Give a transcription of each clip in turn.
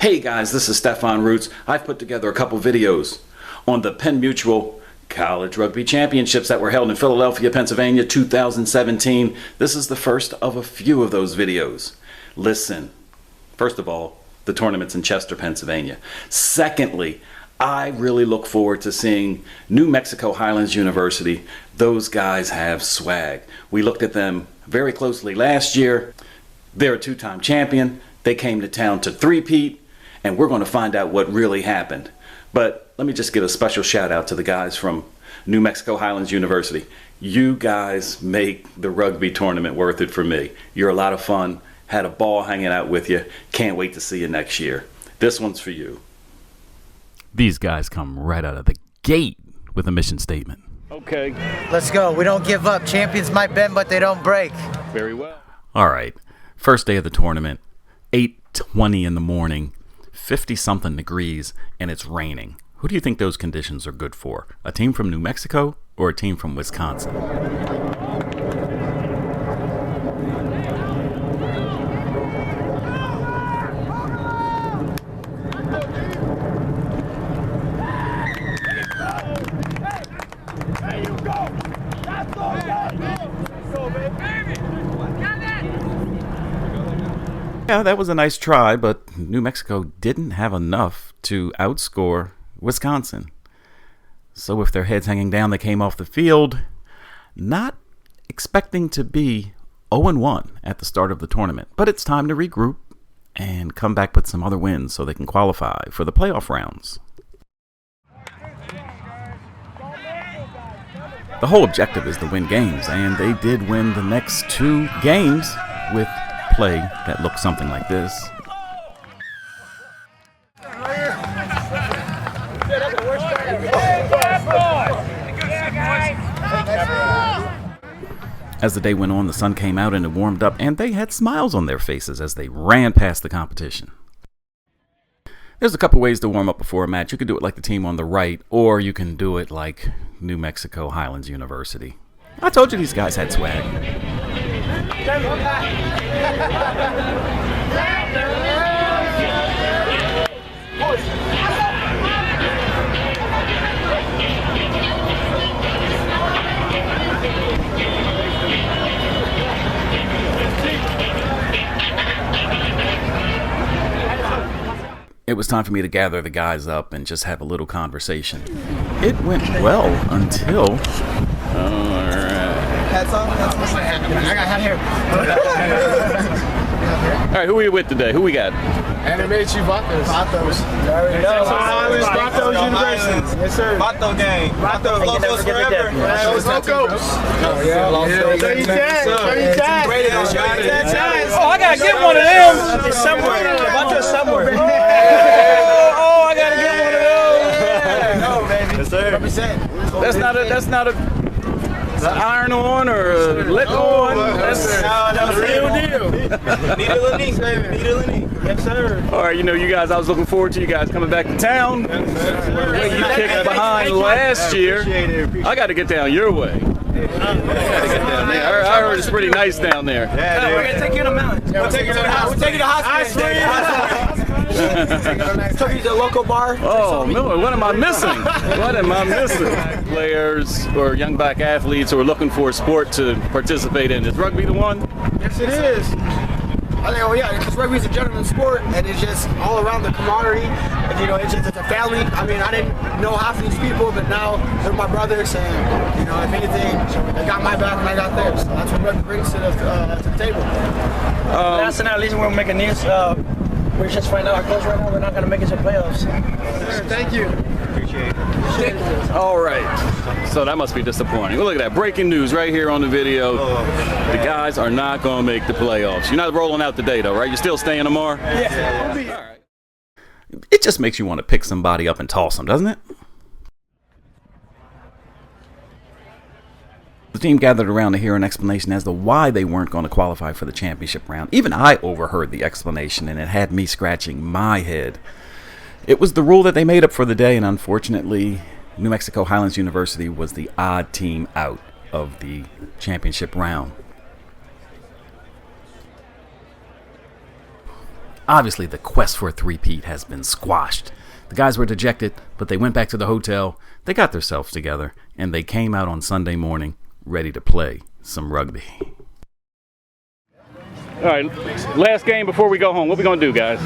Hey guys, this is Stefan Roots. I've put together a couple videos on the Penn Mutual College Rugby Championships that were held in Philadelphia, Pennsylvania, 2017. This is the first of a few of those videos. Listen, first of all, the tournament's in Chester, Pennsylvania. Secondly, I really look forward to seeing New Mexico Highlands University. Those guys have swag. We looked at them very closely last year. They're a two-time champion. They came to town to three-peat, and we're going to find out what really happened. But let me just give a special shout out to the guys from New Mexico Highlands University. You guys make the rugby tournament worth it for me. You're a lot of fun. Had a ball hanging out with you. Can't wait to see you next year. This one's for you. These guys come right out of the gate with a mission statement. Okay. Let's go. We don't give up. Champions might bend, but they don't break. Very well. All right. First day of the tournament, 8:20 in the morning, 50-something degrees, and it's raining. Who do you think those conditions are good for? A team from New Mexico or a team from Wisconsin? Yeah, that was a nice try, but New Mexico didn't have enough to outscore Wisconsin. So with their heads hanging down, they came off the field, not expecting to be 0-1 at the start of the tournament. But it's time to regroup and come back with some other wins so they can qualify for the playoff rounds. The whole objective is to win games, and they did win the next two games with play that looked something like this. As the day went on, the sun came out and it warmed up, and they had smiles on their faces as they ran past the competition. There's a couple ways to warm up before a match. You can do it like the team on the right, or you can do it like New Mexico Highlands University. I told you these guys had swag. It was time for me to gather the guys up and just have a little conversation. It went well until... Hats on? I got hat here. All right, who are you with today? Who we got? Animation VATOS. VATOS. VATOS University. Yes, sir. Vato gang. Vato locos forever. Those locos. Show you tags. Oh, I gotta get one of them. It's somewhere. VATOS somewhere. Oh, I gotta get one of those. No, baby. Yes, sir. Represent. That's not a iron on or a lit on. That's the real deal. Needle and ink, baby. Needle and ink. Yes, sir. All right, you guys, I was looking forward to you guys coming back to town. You kicked behind last year. I got to get down your way. I gotta get down there. I heard it's pretty nice down there. Yeah, we're gonna take you to the mountains. We'll take you to the house. We'll take you to hospital. Took you to the local bar. Oh, Miller, what am I missing? What am I missing? Players or young black athletes who are looking for a sport to participate in. Is rugby the one? Yes, it is. I think, because rugby is a gentleman's sport, and it's just all around the camaraderie. And, it's a family. I mean, I didn't know half of these people, but now they're my brothers, and, if anything, they got my back and I got theirs. So that's what rugby brings to the table. Last and not least, we're making news. We're just finding out our close right now. We're not going to make it to playoffs. Thank you. Appreciate it. All right. So that must be disappointing. Well, look at that. Breaking news right here on the video. The guys are not going to make the playoffs. You're not rolling out today, though, right? You're still staying tomorrow? Yeah. All right. It just makes you want to pick somebody up and toss them, doesn't it? The team gathered around to hear an explanation as to why they weren't going to qualify for the championship round. Even I overheard the explanation, and it had me scratching my head. It was the rule that they made up for the day, and unfortunately, New Mexico Highlands University was the odd team out of the championship round. Obviously, the quest for a three-peat has been squashed. The guys were dejected, but they went back to the hotel, they got themselves together, and they came out on Sunday morning ready to play some rugby. All right, last game before we go home. What we going to do, guys?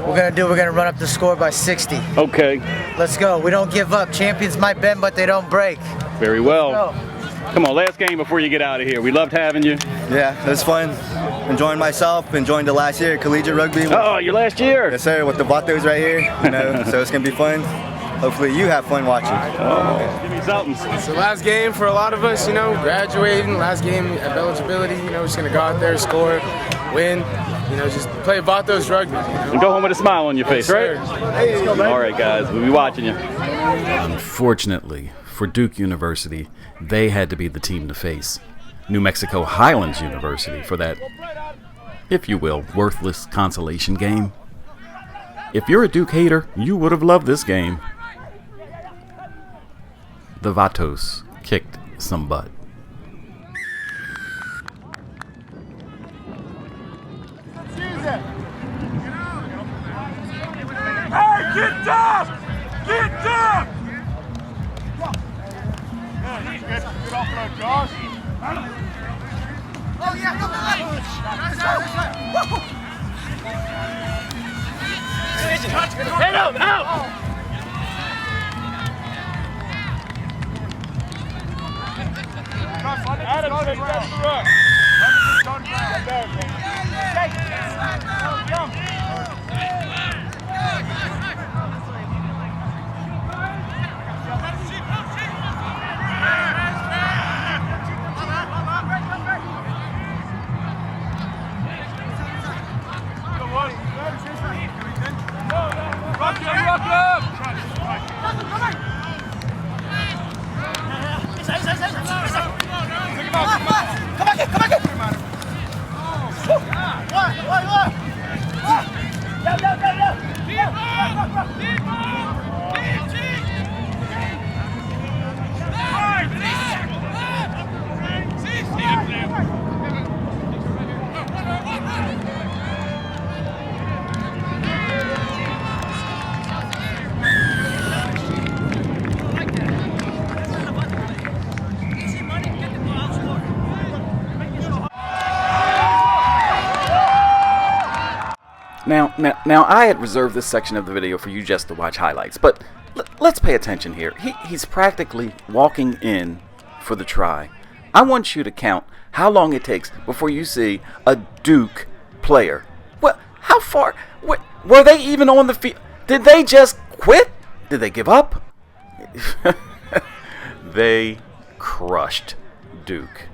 We're gonna run up the score by 60. Okay. Let's go. We don't give up. Champions might bend, but they don't break. Very well. Come on, last game before you get out of here. We loved having you. Yeah, it was fun. Enjoying myself, enjoying the last year at Collegiate Rugby. Oh, your last year? Yes, sir, with the VATOS right here. So it's going to be fun. Hopefully you have fun watching. Oh, give me something. It's the last game for a lot of us, graduating, last game of eligibility, we're just going to go out there, score, win, just play VATOS Rugby. And go home with a smile on your face, right? Hey, all right, guys, we'll be watching you. Fortunately for Duke University, they had to be the team to face New Mexico Highlands University for that, if you will, worthless consolation game. If you're a Duke hater, you would have loved this game. The VATOS kicked some butt. Hey, get down! Get down! Good offload, Josh. Oh, yeah, come on! Head up, out! Adam, take that Now, I had reserved this section of the video for you just to watch highlights, but let's pay attention here. He's practically walking in for the try. I want you to count how long it takes before you see a Duke player. Well, how far? Were they even on the field? Did they just quit? Did they give up? They crushed Duke.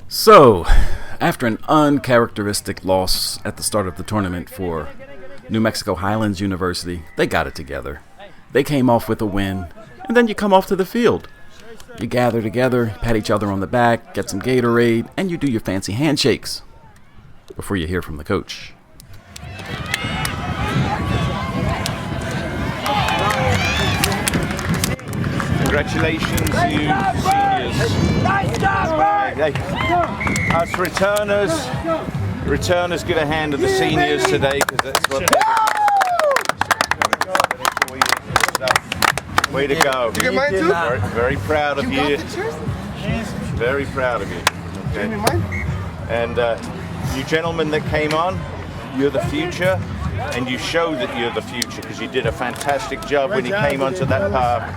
So, after an uncharacteristic loss at the start of the tournament for New Mexico Highlands University, they got it together. They came off with a win, and then you come off to the field. You gather together, pat each other on the back, get some Gatorade, and you do your fancy handshakes before you hear from the coach. Congratulations, you seniors. Us returners get a hand of the seniors today because that's what they're way to go. You get mine too? Very proud of you. Very proud of you. Okay. And you gentlemen that came on, you're the future, and you show that you're the future because you did a fantastic job when you came onto that park.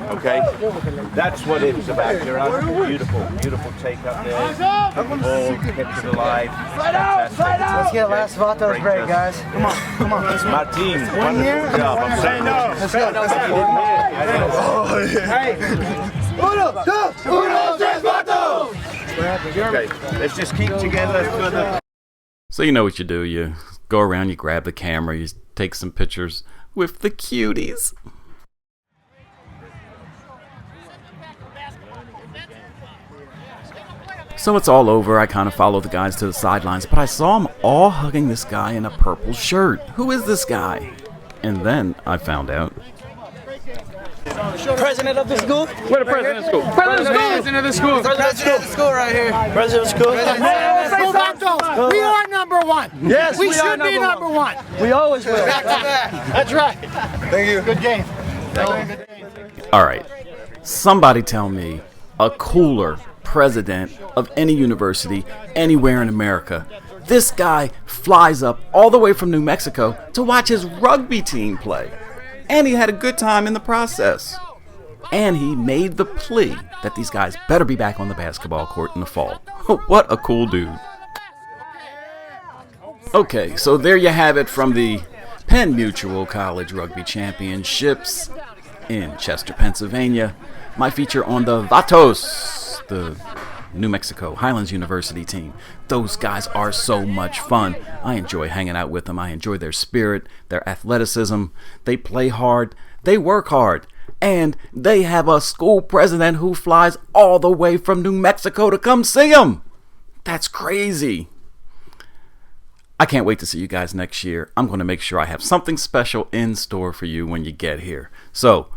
Okay, that's what it was about, Gerard. Beautiful, beautiful take up there. Ball kept it alive. Fantastic. Let's get a last VATOS break, guys. Come on. Martin, wonderful job. I'm saying Let's go. Hey. Uno, tres, VATOS! Okay, let's just keep together for the... So you know what you do. You go around, you grab the camera, you take some pictures with the cuties. So it's all over. I kind of followed the guys to the sidelines, but I saw them all hugging this guy in a purple shirt. Who is this guy? And then I found out. President of the school? We're the president of the school. President of the school. President of the school right here. President of the school? We are number one. Yes, we should be number one. We always will. Back to back. That's right. Thank you. Good game. All right, somebody tell me a cooler president of any university anywhere in America. This guy flies up all the way from New Mexico to watch his rugby team play. And he had a good time in the process. And he made the plea that these guys better be back on the basketball court in the fall. What a cool dude. Okay, so there you have it from the Penn Mutual College Rugby Championships in Chester, Pennsylvania. My feature on the VATOS, the New Mexico Highlands University team. Those guys are so much fun. I enjoy hanging out with them. I enjoy their spirit, their athleticism. They play hard. They work hard. And they have a school president who flies all the way from New Mexico to come see them. That's crazy. I can't wait to see you guys next year. I'm going to make sure I have something special in store for you when you get here. So,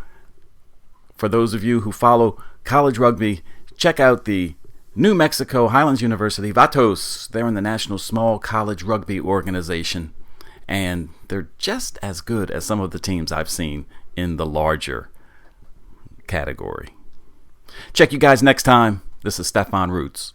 for those of you who follow college rugby, check out the New Mexico Highlands University, VATOS. They're in the National Small College Rugby Organization. And they're just as good as some of the teams I've seen in the larger category. Check you guys next time. This is Stefan Roots.